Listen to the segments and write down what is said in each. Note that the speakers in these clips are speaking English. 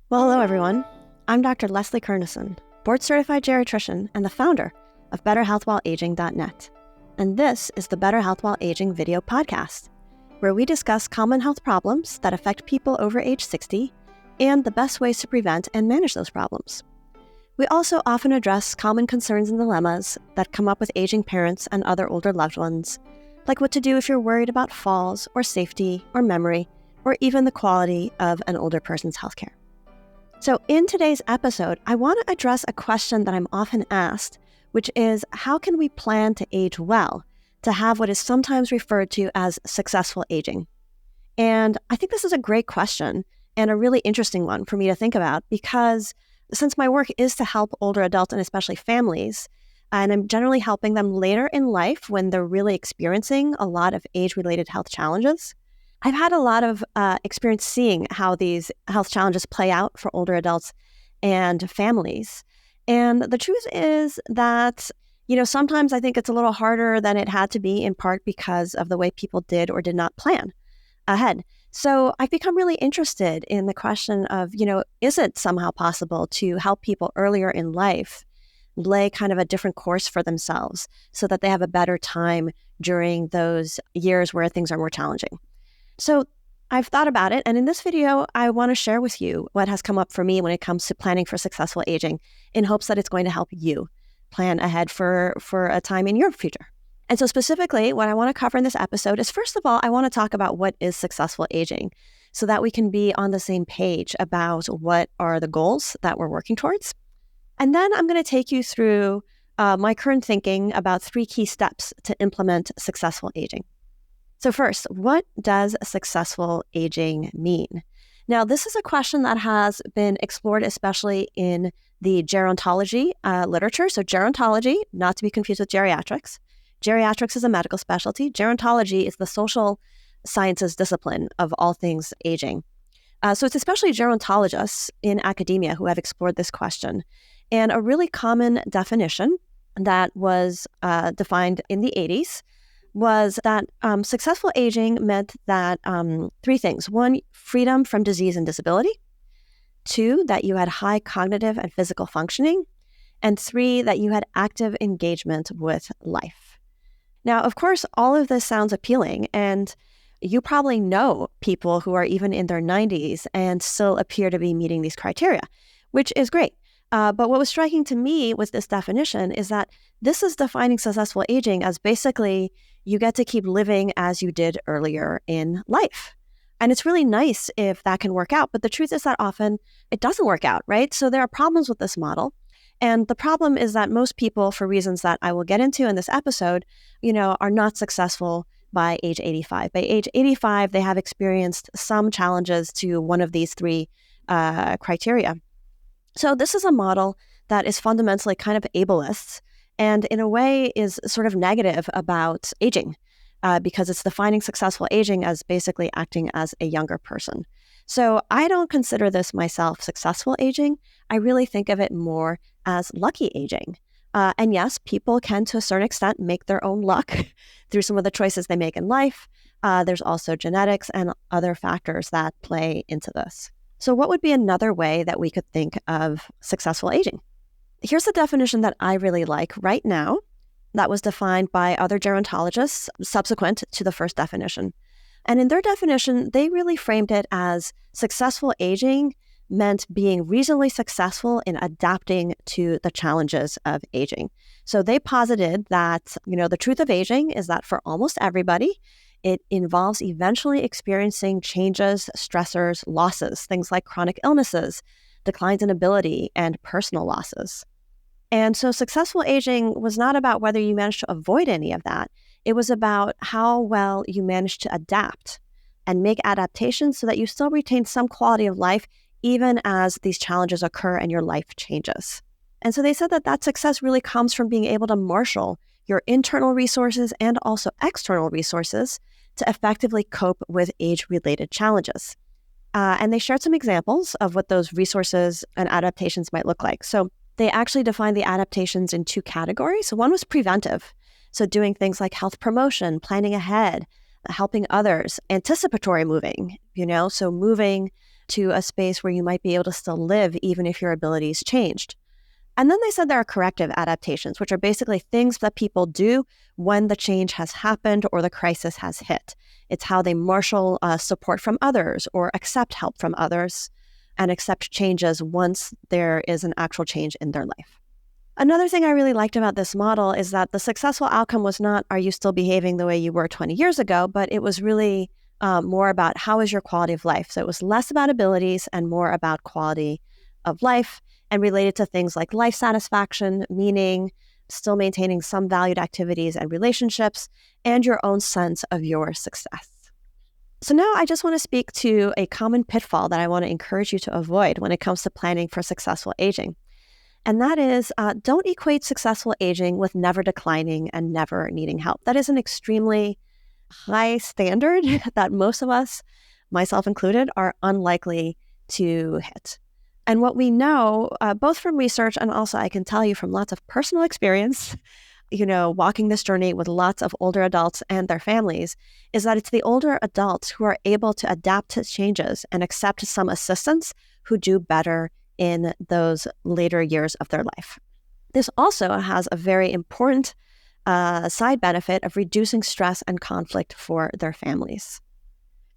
Well, hello, everyone. I'm Dr. Leslie Kernisan, board-certified geriatrician and the founder of BetterHealthWhileAging.net. And this is the Better Health While Aging video podcast, where we discuss common health problems that affect people over age 60 and the best ways to prevent and manage those problems. We also often address common concerns and dilemmas that come up with aging parents and other older loved ones, like what to do if you're worried about falls or safety or memory, or even the quality of an older person's healthcare. So in today's episode, I want to address a question that I'm often asked, which is how can we plan to age well, to have what is sometimes referred to as successful aging? And I think this is a great question and a really interesting one for me to think about because since my work is to help older adults and especially families, and I'm generally helping them later in life when they're really experiencing a lot of age-related health challenges, I've had a lot of experience seeing how these health challenges play out for older adults and families. And the truth is that, sometimes I think it's a little harder than it had to be, in part because of the way people did or did not plan ahead. So I've become really interested in the question of, is it somehow possible to help people earlier in life lay kind of a different course for themselves so that they have a better time during those years where things are more challenging? So I've thought about it, and in this video, I want to share with you what has come up for me when it comes to planning for successful aging in hopes that it's going to help you plan ahead for a time in your future. And so specifically, what I want to cover in this episode is, first of all, I want to talk about what is successful aging so that we can be on the same page about what are the goals that we're working towards. And then I'm going to take you through my current thinking about 3 key steps to implement successful aging. So first, what does successful aging mean? Now, this is a question that has been explored especially in the gerontology literature. So gerontology, not to be confused with geriatrics. Geriatrics is a medical specialty. Gerontology is the social sciences discipline of all things aging. So it's especially gerontologists in academia who have explored this question. And a really common definition that was defined in the 80s was that successful aging meant that 3 things. 1, freedom from disease and disability. 2, that you had high cognitive and physical functioning. And 3, that you had active engagement with life. Now, of course, all of this sounds appealing, and you probably know people who are even in their 90s and still appear to be meeting these criteria, which is great. But what was striking to me with this definition is that this is defining successful aging as basically you get to keep living as you did earlier in life. And it's really nice if that can work out. But the truth is that often it doesn't work out, right? So there are problems with this model. And the problem is that most people, for reasons that I will get into in this episode, are not successful by age 85. By age 85, they have experienced some challenges to one of these 3 criteria. So this is a model that is fundamentally kind of ableist and in a way is sort of negative about aging because it's defining successful aging as basically acting as a younger person. So I don't consider this myself successful aging. I really think of it more as lucky aging. And yes, people can to a certain extent make their own luck through some of the choices they make in life. There's also genetics and other factors that play into this. So what would be another way that we could think of successful aging? Here's the definition that I really like right now that was defined by other gerontologists subsequent to the first definition. And in their definition, they really framed it as successful aging meant being reasonably successful in adapting to the challenges of aging. So they posited that, the truth of aging is that for almost everybody, it involves eventually experiencing changes, stressors, losses, things like chronic illnesses, declines in ability, and personal losses. And so successful aging was not about whether you managed to avoid any of that. It was about how well you managed to adapt and make adaptations so that you still retain some quality of life even as these challenges occur and your life changes. And so they said that success really comes from being able to marshal your internal resources and also external resources to effectively cope with age-related challenges. And they shared some examples of what those resources and adaptations might look like. So they actually defined the adaptations in 2 categories. So one was preventive. So doing things like health promotion, planning ahead, helping others, anticipatory moving, so moving to a space where you might be able to still live even if your abilities changed. And then they said there are corrective adaptations, which are basically things that people do when the change has happened or the crisis has hit. It's how they marshal support from others or accept help from others and accept changes once there is an actual change in their life. Another thing I really liked about this model is that the successful outcome was not, are you still behaving the way you were 20 years ago, but it was really more about how is your quality of life. So it was less about abilities and more about quality of life, and related to things like life satisfaction, meaning, still maintaining some valued activities and relationships, and your own sense of your success. So now I just want to speak to a common pitfall that I want to encourage you to avoid when it comes to planning for successful aging. And that is, don't equate successful aging with never declining and never needing help. That is an extremely high standard that most of us, myself included, are unlikely to hit. And what we know, both from research and also I can tell you from lots of personal experience, walking this journey with lots of older adults and their families, is that it's the older adults who are able to adapt to changes and accept some assistance who do better in those later years of their life. This also has a very important side benefit of reducing stress and conflict for their families.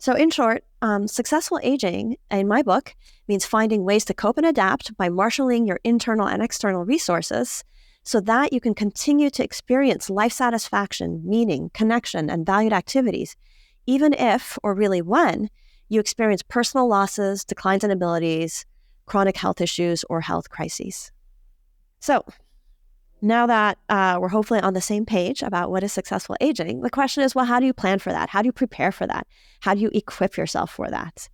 So in short, successful aging, in my book, means finding ways to cope and adapt by marshaling your internal and external resources so that you can continue to experience life satisfaction, meaning, connection, and valued activities, even if, or really when, you experience personal losses, declines in abilities, chronic health issues, or health crises. So now that we're hopefully on the same page about what is successful aging, the question is, well, how do you plan for that? How do you prepare for that? How do you equip yourself for that?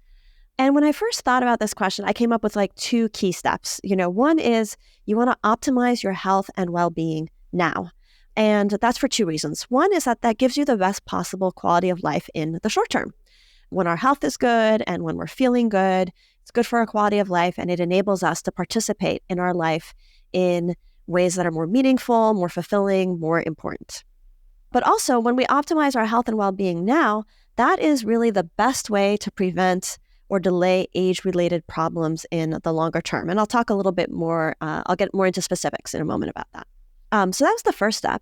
And when I first thought about this question, I came up with two key steps. One is you want to optimize your health and well-being now. And that's for two reasons. One is that gives you the best possible quality of life in the short term. When our health is good and when we're feeling good, it's good for our quality of life, and it enables us to participate in our life in ways that are more meaningful, more fulfilling, more important. But also, when we optimize our health and well-being now, that is really the best way to prevent or delay age-related problems in the longer term. And I'll talk a little bit more, I'll get more into specifics in a moment about that. So that was the first step.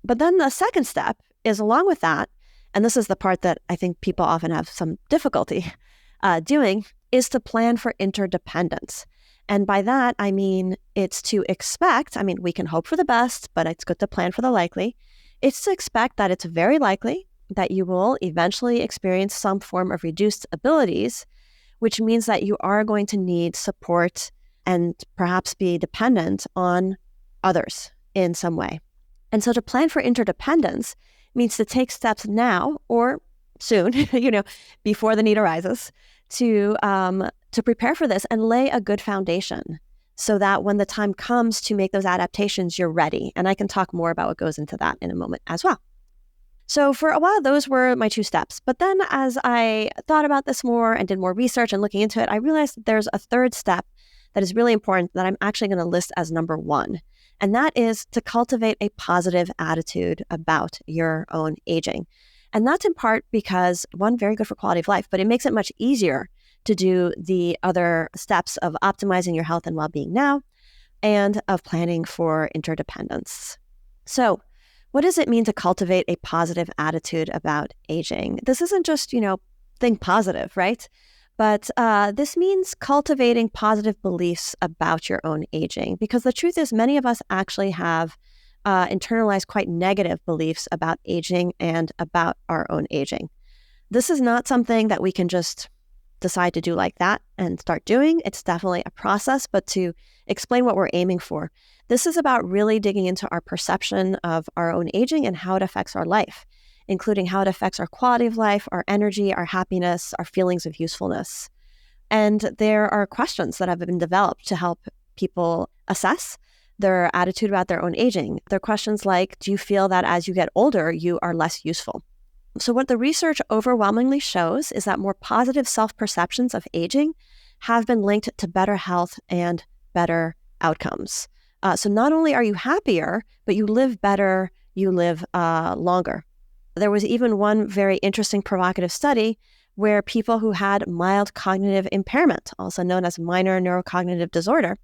But then the second step is along with that, and this is the part that I think people often have some difficulty doing, is to plan for interdependence. And by that, I mean, it's to expect, we can hope for the best, but it's good to plan for the likely. It's to expect that it's very likely that you will eventually experience some form of reduced abilities, which means that you are going to need support and perhaps be dependent on others in some way. And so to plan for interdependence means to take steps now or soon, before the need arises, to prepare for this and lay a good foundation so that when the time comes to make those adaptations, you're ready. And I can talk more about what goes into that in a moment as well. So for a while, those were my two steps. But then as I thought about this more and did more research and looking into it, I realized that there's a third step that is really important that I'm actually going to list as number one. And that is to cultivate a positive attitude about your own aging. And that's in part because, one, very good for quality of life, but it makes it much easier to do the other steps of optimizing your health and well-being now and of planning for interdependence. So what does it mean to cultivate a positive attitude about aging? This isn't just, think positive, right? But this means cultivating positive beliefs about your own aging, because the truth is many of us actually have internalized quite negative beliefs about aging and about our own aging. This is not something that we can just decide to do like that and start doing. It's definitely a process, but to explain what we're aiming for, this is about really digging into our perception of our own aging and how it affects our life, including how it affects our quality of life, our energy, our happiness, our feelings of usefulness. And there are questions that have been developed to help people assess their attitude about their own aging. They're questions like, do you feel that as you get older, you are less useful? So what the research overwhelmingly shows is that more positive self-perceptions of aging have been linked to better health and better outcomes. So not only are you happier, but you live better, you live longer. There was even one very interesting provocative study where people who had mild cognitive impairment, also known as minor neurocognitive disorder,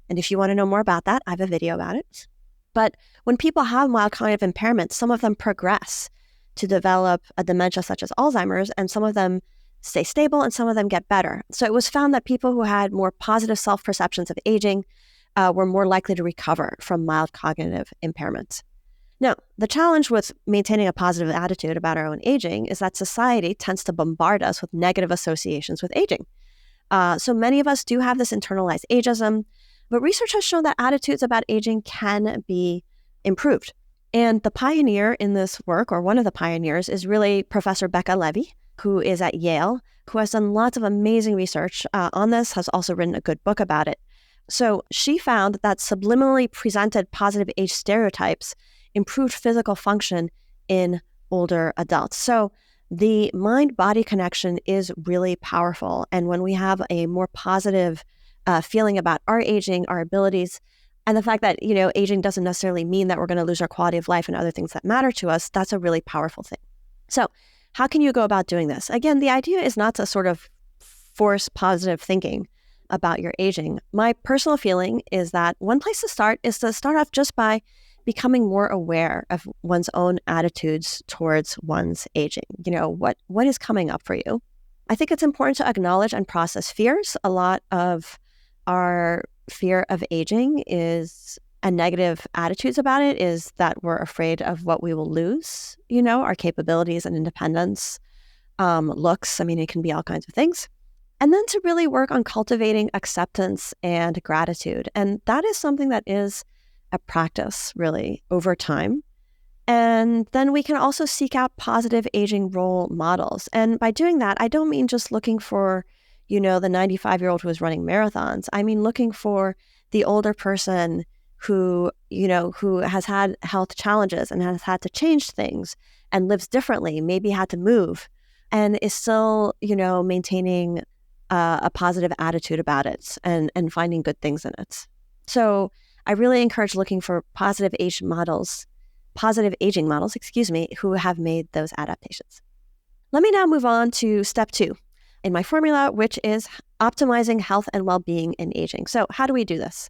and if you want to know more about that, I have a video about it. But when people have mild cognitive impairment, some of them progress to develop a dementia such as Alzheimer's, and some of them stay stable and some of them get better. So it was found that people who had more positive self-perceptions of aging were more likely to recover from mild cognitive impairment. Now, the challenge with maintaining a positive attitude about our own aging is that society tends to bombard us with negative associations with aging. So many of us do have this internalized ageism, but research has shown that attitudes about aging can be improved. And the pioneer in this work, or one of the pioneers, is really Professor Becca Levy, who is at Yale, who has done lots of amazing research on this, has also written a good book about it. So she found that subliminally presented positive age stereotypes improved physical function in older adults. So the mind-body connection is really powerful. And when we have a more positive feeling about our aging, our abilities, and the fact that, aging doesn't necessarily mean that we're going to lose our quality of life and other things that matter to us, that's a really powerful thing. So how can you go about doing this? Again, the idea is not to sort of force positive thinking about your aging. My personal feeling is that one place to start is to start off just by becoming more aware of one's own attitudes towards one's aging. What is coming up for you? I think it's important to acknowledge and process fears. A lot of our fear of aging and negative attitudes about it is that we're afraid of what we will lose, our capabilities and independence, looks. It can be all kinds of things. And then to really work on cultivating acceptance and gratitude. And that is something that is a practice, really, over time. And then we can also seek out positive aging role models. And by doing that, I don't mean just looking for, the 95-year-old who is running marathons. I mean looking for the older person who has had health challenges and has had to change things and lives differently, maybe had to move, and is still, maintaining a positive attitude about it and finding good things in it. So I really encourage looking for positive aging models, who have made those adaptations. Let me now move on to step 2 in my formula, which is optimizing health and well-being in aging. So how do we do this?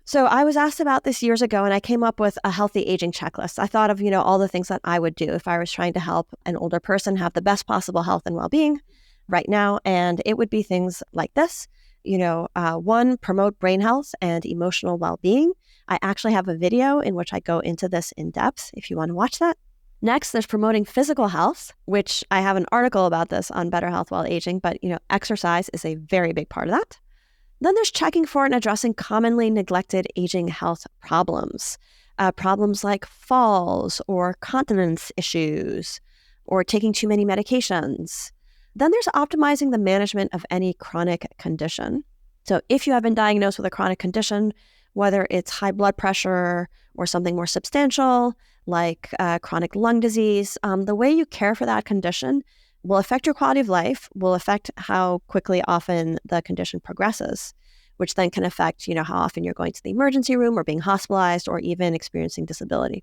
So I was asked about this years ago, and I came up with a healthy aging checklist. I thought of, all the things that I would do if I was trying to help an older person have the best possible health and well-being right now. And it would be things like this. 1, promote brain health and emotional well-being. I actually have a video in which I go into this in depth if you want to watch that. Next, there's promoting physical health, which I have an article about this on Better Health While Aging, but exercise is a very big part of that. Then there's checking for and addressing commonly neglected aging health problems. Problems like falls or continence issues or taking too many medications. Then there's optimizing the management of any chronic condition. So if you have been diagnosed with a chronic condition, whether it's high blood pressure or something more substantial like chronic lung disease, the way you care for that condition will affect your quality of life, will affect how quickly often the condition progresses, which then can affect, how often you're going to the emergency room or being hospitalized or even experiencing disability.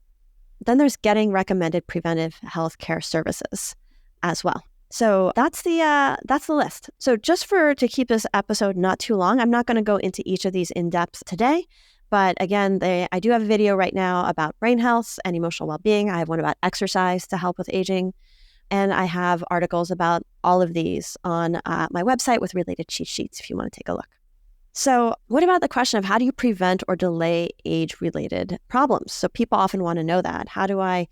Then there's getting recommended preventive health care services as well. So that's the list. So just to keep this episode not too long, I'm not going to go into each of these in depth today. But again, I do have a video right now about brain health and emotional well-being. I have one about exercise to help with aging. And I have articles about all of these on my website with related cheat sheets if you want to take a look. So what about the question of how do you prevent or delay age-related problems? So people often want to know that. How do I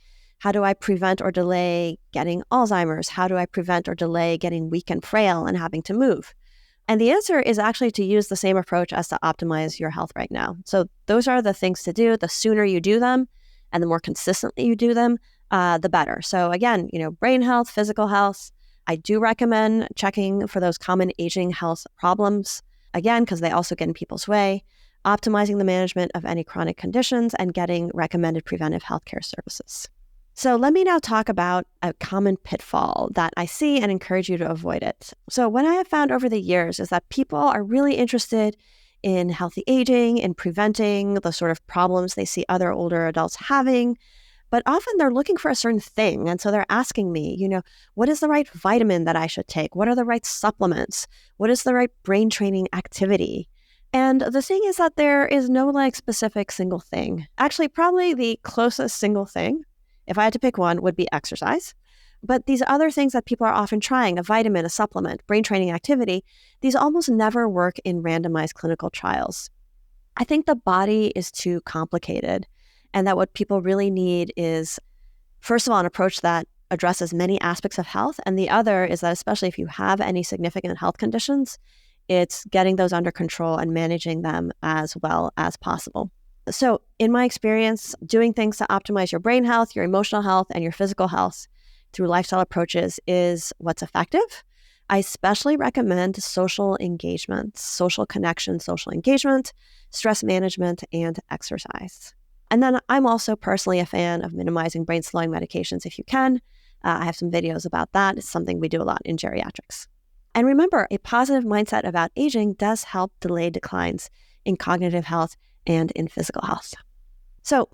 prevent or delay getting Alzheimer's? How do I prevent or delay getting weak and frail and having to move? And the answer is actually to use the same approach as to optimize your health right now. So those are the things to do. The sooner you do them and the more consistently you do them, the better. So again, brain health, physical health, I do recommend checking for those common aging health problems, again, because they also get in people's way, optimizing the management of any chronic conditions, and getting recommended preventive healthcare services. So let me now talk about a common pitfall that I see and encourage you to avoid it. So what I have found over the years is that people are really interested in healthy aging, in preventing the sort of problems they see other older adults having, But often they're looking for a certain thing. And so they're asking me, what is the right vitamin that I should take? What are the right supplements? What is the right brain training activity? And the thing is that there is no specific single thing. Actually, probably the closest single thing, if I had to pick one, would be exercise. But these other things that people are often trying, a vitamin, a supplement, brain training activity, these almost never work in randomized clinical trials. I think the body is too complicated, and that what people really need is, first of all, an approach that addresses many aspects of health. And the other is that, especially if you have any significant health conditions, it's getting those under control and managing them as well as possible. So in my experience, doing things to optimize your brain health, your emotional health, and your physical health through lifestyle approaches is what's effective. I especially recommend social engagement, social connection, social engagement, stress management, and exercise. And then I'm also personally a fan of minimizing brain slowing medications if you can. I have some videos about that. It's something we do a lot in geriatrics. And remember, a positive mindset about aging does help delay declines in cognitive health and in physical health. So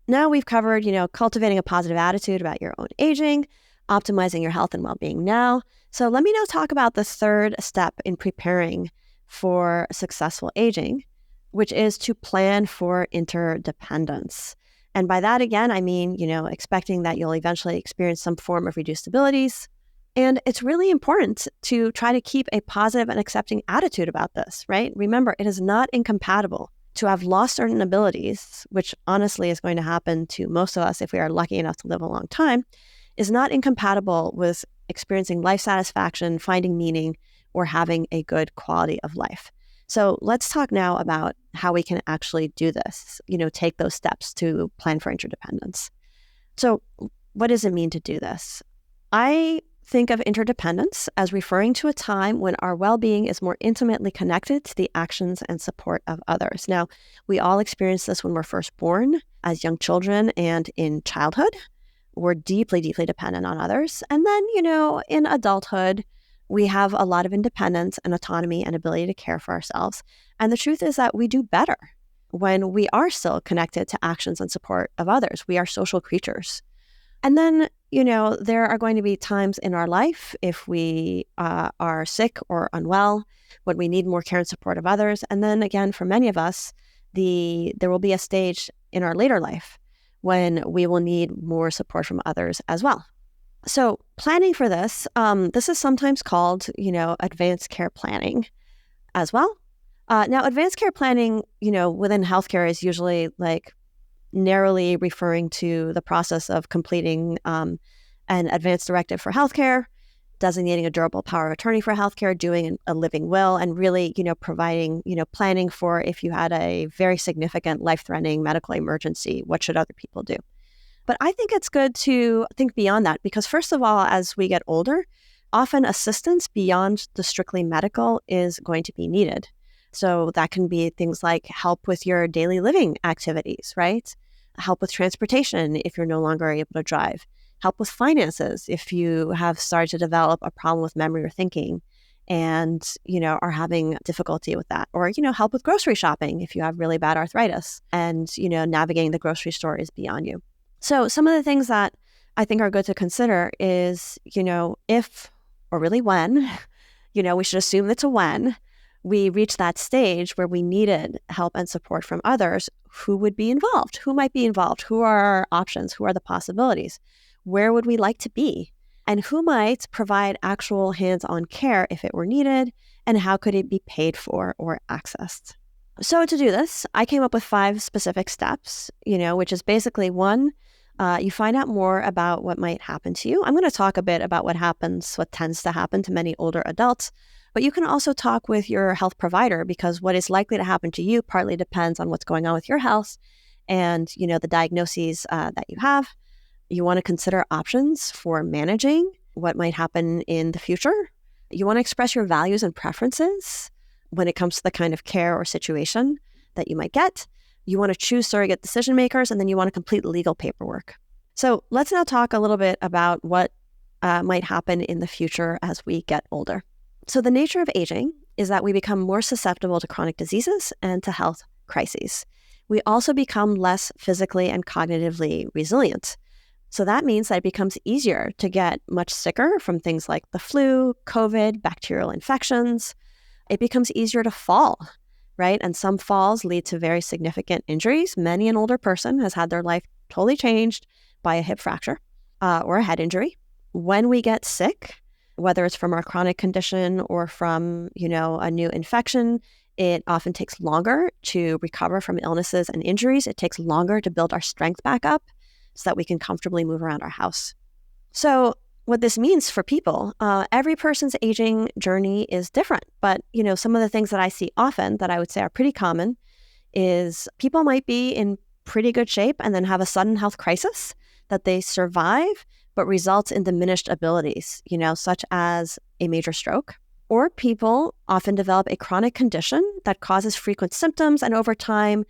now we've covered, cultivating a positive attitude about your own aging, optimizing your health and well-being now. So let me now talk about the third step in preparing for successful aging, which is to plan for interdependence. And by that, again, I mean, expecting that you'll eventually experience some form of reduced abilities. And it's really important to try to keep a positive and accepting attitude about this, right? Remember, it is not incompatible to have lost certain abilities, which honestly is going to happen to most of us if we are lucky enough to live a long time, is not incompatible with experiencing life satisfaction, finding meaning, or having a good quality of life. So let's talk now about how we can actually do this, take those steps to plan for interdependence. So what does it mean to do this? I think of interdependence as referring to a time when our well-being is more intimately connected to the actions and support of others. Now, we all experience this when we're first born, as young children, and in childhood. We're deeply, deeply dependent on others. And then, in adulthood, we have a lot of independence and autonomy and ability to care for ourselves. And the truth is that we do better when we are still connected to actions and support of others. We are social creatures. And then, there are going to be times in our life if we are sick or unwell, when we need more care and support of others. And then again, for many of us, there will be a stage in our later life when we will need more support from others as well. So planning for this, this is sometimes called, advanced care planning as well. Now, advanced care planning, within healthcare is usually narrowly referring to the process of completing an advance directive for healthcare, designating a durable power of attorney for healthcare, doing a living will, and really, providing, planning for if you had a very significant life-threatening medical emergency, what should other people do? But I think it's good to think beyond that because, first of all, as we get older, often assistance beyond the strictly medical is going to be needed. So that can be things like help with your daily living activities, right? Help with transportation if you're no longer able to drive. Help with finances if you have started to develop a problem with memory or thinking and, are having difficulty with that. Or, help with grocery shopping if you have really bad arthritis and, navigating the grocery store is beyond you. So some of the things that I think are good to consider is, if, or really when, we should assume it's a when, we reach that stage where we needed help and support from others, who would be involved? Who might be involved? Who are our options? Who are the possibilities? Where would we like to be? And who might provide actual hands-on care if it were needed? And how could it be paid for or accessed? So to do this, I came up with 5 specific steps, which is basically 1, you find out more about what might happen to you. I'm going to talk a bit about what tends to happen to many older adults, but you can also talk with your health provider because what is likely to happen to you partly depends on what's going on with your health and, the diagnoses that you have. You want to consider options for managing what might happen in the future. You want to express your values and preferences when it comes to the kind of care or situation that you might get. You want to choose surrogate decision makers, and then you want to complete legal paperwork. So let's now talk a little bit about what might happen in the future as we get older. So the nature of aging is that we become more susceptible to chronic diseases and to health crises. we also become less physically and cognitively resilient. So that means that it becomes easier to get much sicker from things like the flu, COVID, bacterial infections. It becomes easier to fall, right? And some falls lead to very significant injuries. Many an older person has had their life totally changed by a hip fracture or a head injury. When we get sick, whether it's from our chronic condition or from, a new infection, it often takes longer to recover from illnesses and injuries. It takes longer to build our strength back up so that we can comfortably move around our house. So what this means for people, every person's aging journey is different. But, some of the things that I see often that I would say are pretty common is people might be in pretty good shape and then have a sudden health crisis that they survive, but results in diminished abilities, such as a major stroke. Or people often develop a chronic condition that causes frequent symptoms and over time,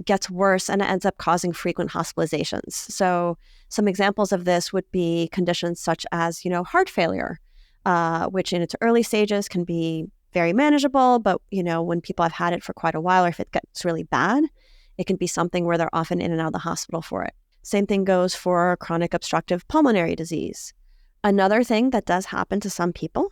gets worse and it ends up causing frequent hospitalizations. So some examples of this would be conditions such as, heart failure, which in its early stages can be very manageable. But, when people have had it for quite a while, or if it gets really bad, it can be something where they're often in and out of the hospital for it. Same thing goes for chronic obstructive pulmonary disease. Another thing that does happen to some people,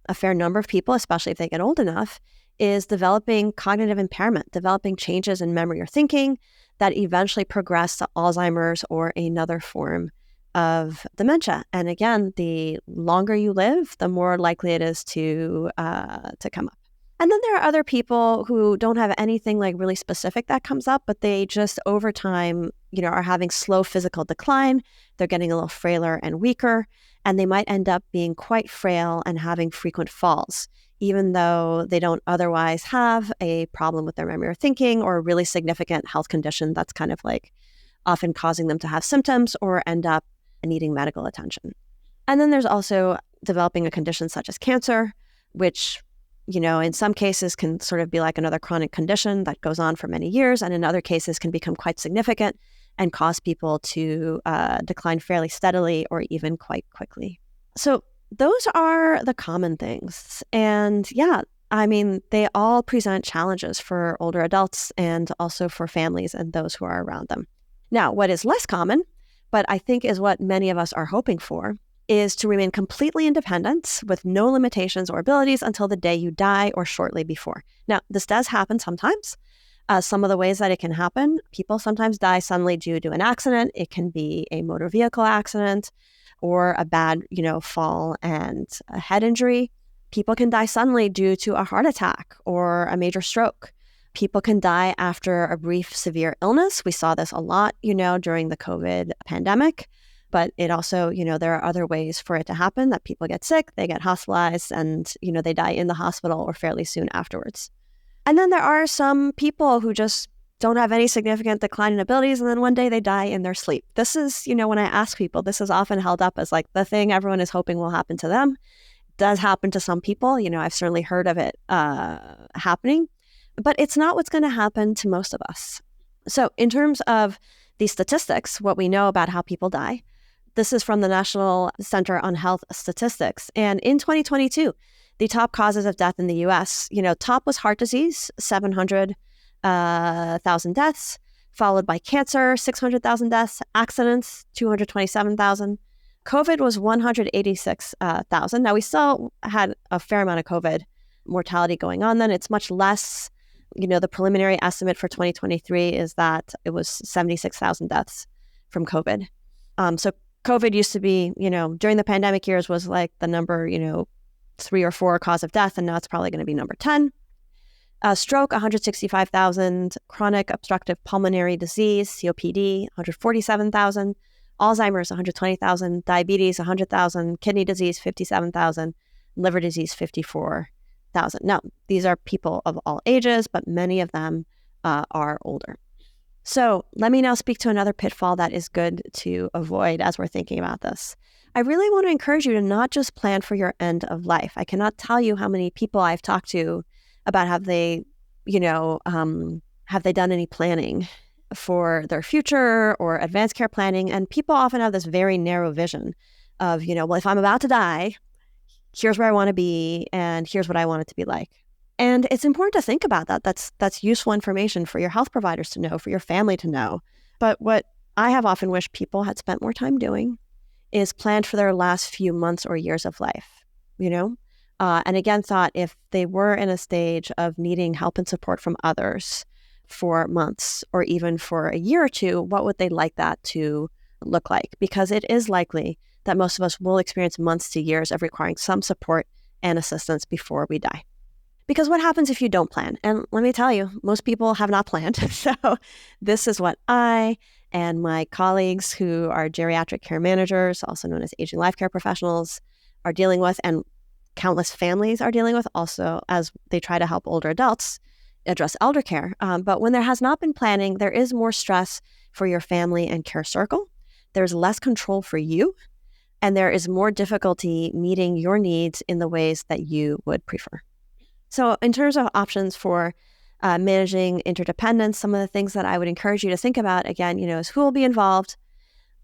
a fair number of people, especially if they get old enough, is developing cognitive impairment, developing changes in memory or thinking that eventually progress to Alzheimer's or another form of dementia. And again, the longer you live, the more likely it is to come up. And then there are other people who don't have anything like really specific that comes up, but they just over time, are having slow physical decline. They're getting a little frailer and weaker, and they might end up being quite frail and having frequent falls, even though they don't otherwise have a problem with their memory or thinking or a really significant health condition that's kind of like often causing them to have symptoms or end up needing medical attention. And then there's also developing a condition such as cancer, which, in some cases can sort of be like another chronic condition that goes on for many years, and in other cases can become quite significant and cause people to decline fairly steadily or even quite quickly. So those are the common things. And they all present challenges for older adults and also for families and those who are around them. Now, what is less common, but I think is what many of us are hoping for, is to remain completely independent with no limitations or abilities until the day you die or shortly before. Now, this does happen sometimes. Some of the ways that it can happen, people sometimes die suddenly due to an accident. It can be a motor vehicle accident or a bad, fall and a head injury. People can die suddenly due to a heart attack or a major stroke. People can die after a brief severe illness. We saw this a lot, during the COVID pandemic. But it also, there are other ways for it to happen, that people get sick, they get hospitalized, and, they die in the hospital or fairly soon afterwards. And then there are some people who just don't have any significant decline in abilities, and then one day they die in their sleep. This is, when I ask people, this is often held up as like the thing everyone is hoping will happen to them. It does happen to some people. I've certainly heard of it happening, but it's not what's going to happen to most of us. So in terms of the statistics, what we know about how people die, this is from the National Center on Health Statistics. And in 2022, the top causes of death in the U.S., top was heart disease, 700,000 deaths, followed by cancer, 600,000 deaths, accidents, 227,000. COVID was 186,000. Now, we still had a fair amount of COVID mortality going on then. It's much less. The preliminary estimate for 2023 is that it was 76,000 deaths from COVID. So COVID used to be, during the pandemic years was like the number, 3 or 4 cause of death, and now it's probably going to be number 10. Stroke, 165,000. Chronic obstructive pulmonary disease, COPD, 147,000. Alzheimer's, 120,000. Diabetes, 100,000. Kidney disease, 57,000. Liver disease, 54,000. Now, these are people of all ages, but many of them are older. So let me now speak to another pitfall that is good to avoid as we're thinking about this. I really want to encourage you to not just plan for your end of life. I cannot tell you how many people I've talked to about have they done any planning for their future or advanced care planning. And people often have this very narrow vision of, well, if I'm about to die, here's where I want to be and here's what I want it to be like. And it's important to think about that. That's useful information for your health providers to know, for your family to know. But what I have often wished people had spent more time doing is planned for their last few months or years of life, you know? And again, thought if they were in a stage of needing help and support from others for months or even for a year or two, what would they like that to look like? Because it is likely that most of us will experience months to years of requiring some support and assistance before we die. Because what happens if you don't plan? And let me tell you, most people have not planned. So this is what I and my colleagues who are geriatric care managers, also known as aging life care professionals, are dealing with, and countless families are dealing with also as they try to help older adults address elder care. But when there has not been planning, there is more stress for your family and care circle. There's less control for you, and there is more difficulty meeting your needs in the ways that you would prefer. So in terms of options for managing interdependence, some of the things that I would encourage you to think about, again, is who will be involved,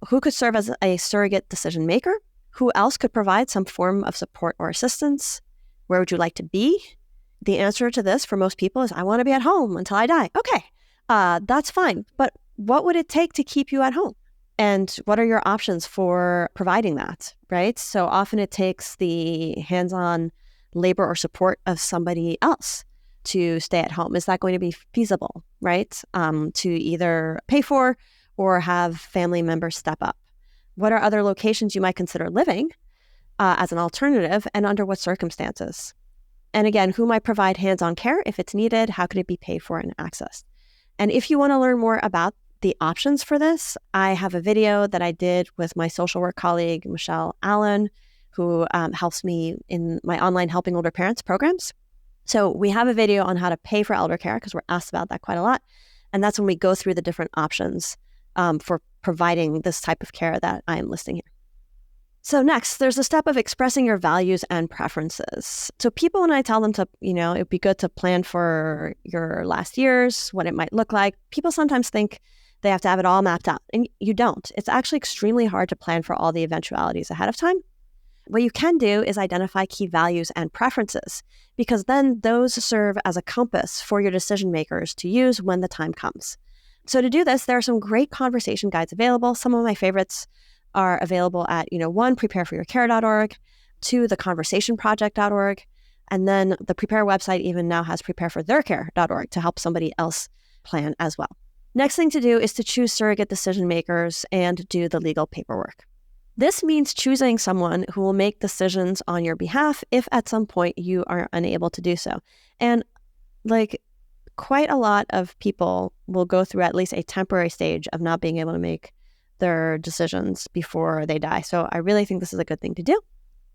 who could serve as a surrogate decision maker, who else could provide some form of support or assistance, where would you like to be? The answer to this for most people is, I want to be at home until I die. Okay, that's fine. But what would it take to keep you at home? And what are your options for providing that, right? So often it takes the hands-on labor or support of somebody else to stay at home. Is that going to be feasible, right? To either pay for or have family members step up? What are other locations you might consider living as an alternative, and under what circumstances? And again, who might provide hands-on care if it's needed? How could it be paid for and accessed? And if you want to learn more about the options for this, I have a video that I did with my social work colleague, Michelle Allen, who helps me in my online Helping Older Parents programs. So we have a video on how to pay for elder care because we're asked about that quite a lot. And that's when we go through the different options for providing this type of care that I am listing here. So next, there's the step of expressing your values and preferences. So people, when I tell them to, it'd be good to plan for your last years, what it might look like, people sometimes think they have to have it all mapped out. And you don't. It's actually extremely hard to plan for all the eventualities ahead of time. What you can do is identify key values and preferences, because then those serve as a compass for your decision makers to use when the time comes. So to do this, there are some great conversation guides available. Some of my favorites are available at, one, prepareforyourcare.org, two, theconversationproject.org, and then the Prepare website even now has preparefortheircare.org to help somebody else plan as well. Next thing to do is to choose surrogate decision makers and do the legal paperwork. This means choosing someone who will make decisions on your behalf if at some point you are unable to do so. And quite a lot of people will go through at least a temporary stage of not being able to make their decisions before they die. So I really think this is a good thing to do.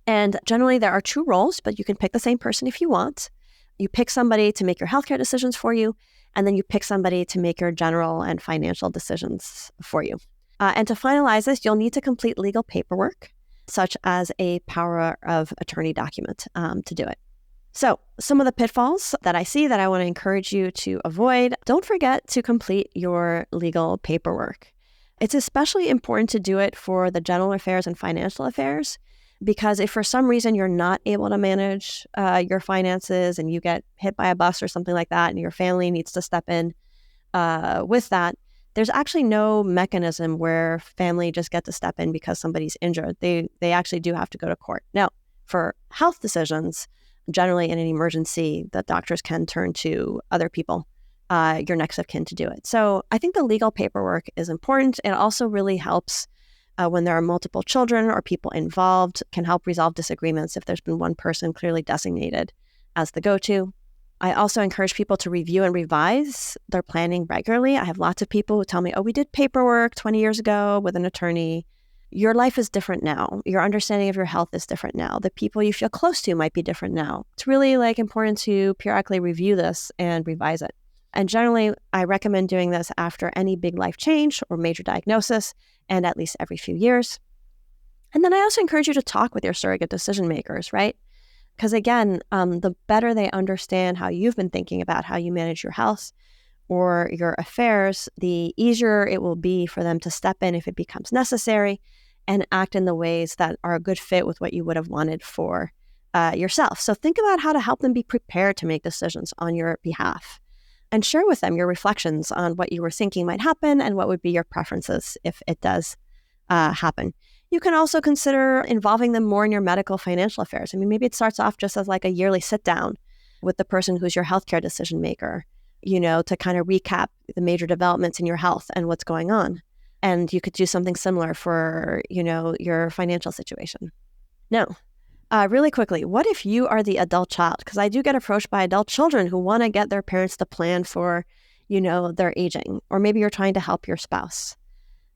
And generally there are two roles, but you can pick the same person if you want. You pick somebody to make your healthcare decisions for you, and then you pick somebody to make your general and financial decisions for you. And to finalize this, you'll need to complete legal paperwork, such as a power of attorney document to do it. So some of the pitfalls that I see that I want to encourage you to avoid: don't forget to complete your legal paperwork. It's especially important to do it for the general affairs and financial affairs, because if for some reason you're not able to manage your finances and you get hit by a bus or something like that and your family needs to step in with that, there's actually no mechanism where family just get to step in because somebody's injured. They actually do have to go to court. Now, for health decisions, generally in an emergency, the doctors can turn to other people, your next of kin, to do it. So I think the legal paperwork is important. It also really helps when there are multiple children or people involved, can help resolve disagreements if there's been one person clearly designated as the go-to. I also encourage people to review and revise their planning regularly. I have lots of people who tell me, we did paperwork 20 years ago with an attorney. Your life is different now. Your understanding of your health is different now. The people you feel close to might be different now. It's really important to periodically review this and revise it. And generally, I recommend doing this after any big life change or major diagnosis, and at least every few years. And then I also encourage you to talk with your surrogate decision makers, right? Because again, the better they understand how you've been thinking about how you manage your health or your affairs, the easier it will be for them to step in if it becomes necessary and act in the ways that are a good fit with what you would have wanted for yourself. So think about how to help them be prepared to make decisions on your behalf, and share with them your reflections on what you were thinking might happen and what would be your preferences if it does happen. You can also consider involving them more in your medical financial affairs. I mean, maybe it starts off just as like a yearly sit down with the person who's your healthcare decision maker, to kind of recap the major developments in your health and what's going on. And you could do something similar for, your financial situation. Now, really quickly, what if you are the adult child? Because I do get approached by adult children who want to get their parents to plan for, their aging, or maybe you're trying to help your spouse.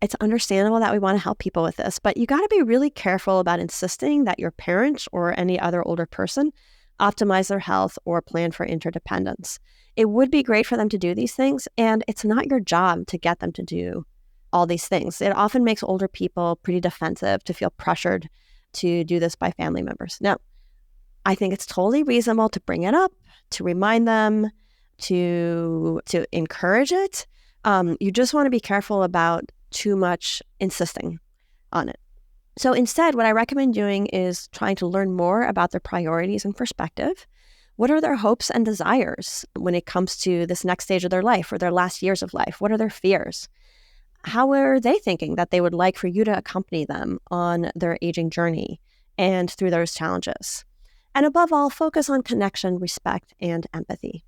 It's understandable that we want to help people with this, but you got to be really careful about insisting that your parent or any other older person optimize their health or plan for interdependence. It would be great for them to do these things, and it's not your job to get them to do all these things. It often makes older people pretty defensive to feel pressured to do this by family members. Now, I think it's totally reasonable to bring it up, to remind them, to encourage it. You just want to be careful about too much insisting on it. So instead, what I recommend doing is trying to learn more about their priorities and perspective. What are their hopes and desires when it comes to this next stage of their life or their last years of life? What are their fears? How are they thinking that they would like for you to accompany them on their aging journey and through those challenges? And above all, focus on connection, respect, and empathy.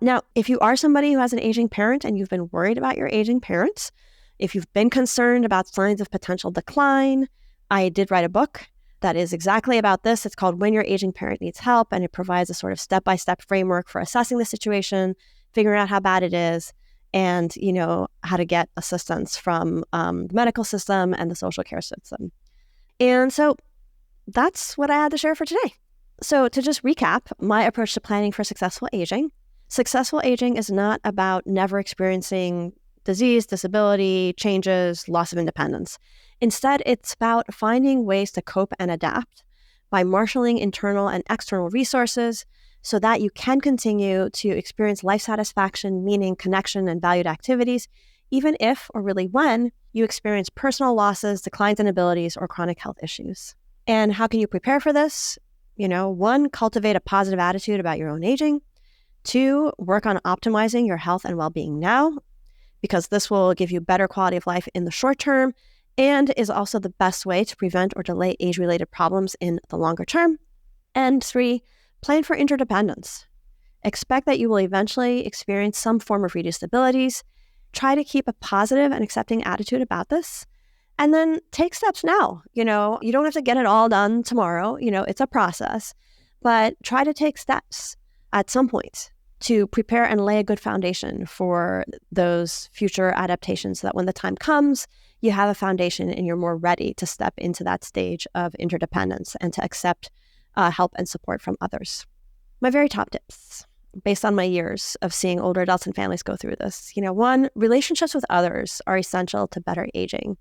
Now, if you are somebody who has an aging parent and you've been worried about your aging parents, if you've been concerned about signs of potential decline, I did write a book that is exactly about this. It's called When Your Aging Parent Needs Help, and it provides a sort of step-by-step framework for assessing the situation, figuring out how bad it is, and, how to get assistance from the medical system and the social care system. And so that's what I had to share for today. So to just recap, my approach to planning for successful aging is not about never experiencing disease, disability, changes, loss of independence. Instead, it's about finding ways to cope and adapt by marshaling internal and external resources so that you can continue to experience life satisfaction, meaning, connection, and valued activities, even if, or really when, you experience personal losses, declines in abilities, or chronic health issues. And how can you prepare for this? 1, cultivate a positive attitude about your own aging. 2, work on optimizing your health and well-being now, because this will give you better quality of life in the short term and is also the best way to prevent or delay age-related problems in the longer term. And 3, plan for interdependence. Expect that you will eventually experience some form of reduced abilities. Try to keep a positive and accepting attitude about this. And then take steps now. You don't have to get it all done tomorrow. It's a process. But try to take steps at some point to prepare and lay a good foundation for those future adaptations so that when the time comes, you have a foundation and you're more ready to step into that stage of interdependence and to accept help and support from others. My very top tips, based on my years of seeing older adults and families go through this. 1, relationships with others are essential to better aging.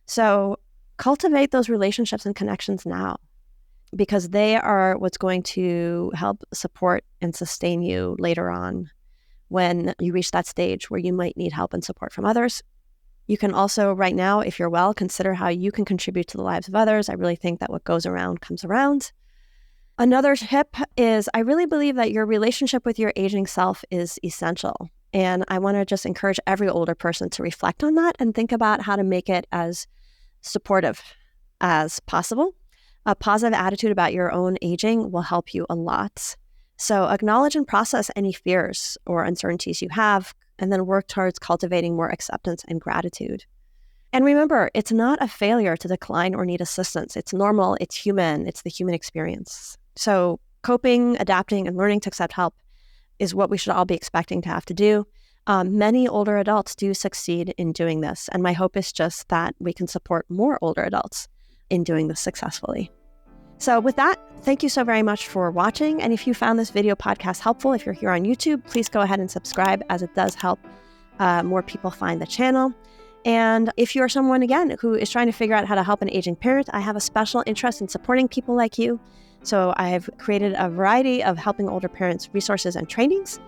So cultivate those relationships and connections now, because they are what's going to help support and sustain you later on when you reach that stage where you might need help and support from others. You can also, right now, if you're well, consider how you can contribute to the lives of others. I really think that what goes around comes around. Another tip is I really believe that your relationship with your aging self is essential. And I want to just encourage every older person to reflect on that and think about how to make it as supportive as possible. A positive attitude about your own aging will help you a lot. So acknowledge and process any fears or uncertainties you have, and then work towards cultivating more acceptance and gratitude. And remember, it's not a failure to decline or need assistance. It's normal, it's human, it's the human experience. So coping, adapting, and learning to accept help is what we should all be expecting to have to do. Many older adults do succeed in doing this, and my hope is just that we can support more older adults in doing this successfully. So with that, thank you so very much for watching. And if you found this video podcast helpful, if you're here on YouTube, please go ahead and subscribe, as it does help more people find the channel. And if you're someone, again, who is trying to figure out how to help an aging parent, I have a special interest in supporting people like you. So I've created a variety of helping older parents resources and trainings.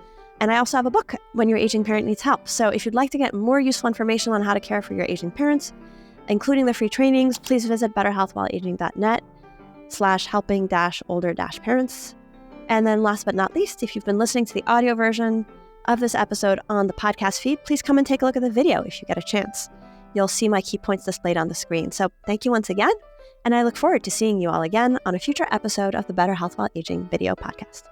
And I also have a book, When Your Aging Parent Needs Help. So if you'd like to get more useful information on how to care for your aging parents, including the free trainings, please visit betterhealthwhileaging.net. patreon.com/helping-older-parents. And then last but not least, if you've been listening to the audio version of this episode on the podcast feed, please come and take a look at the video if you get a chance. You'll see my key points displayed on the screen. So thank you once again, and I look forward to seeing you all again on a future episode of the Better Health While Aging video podcast.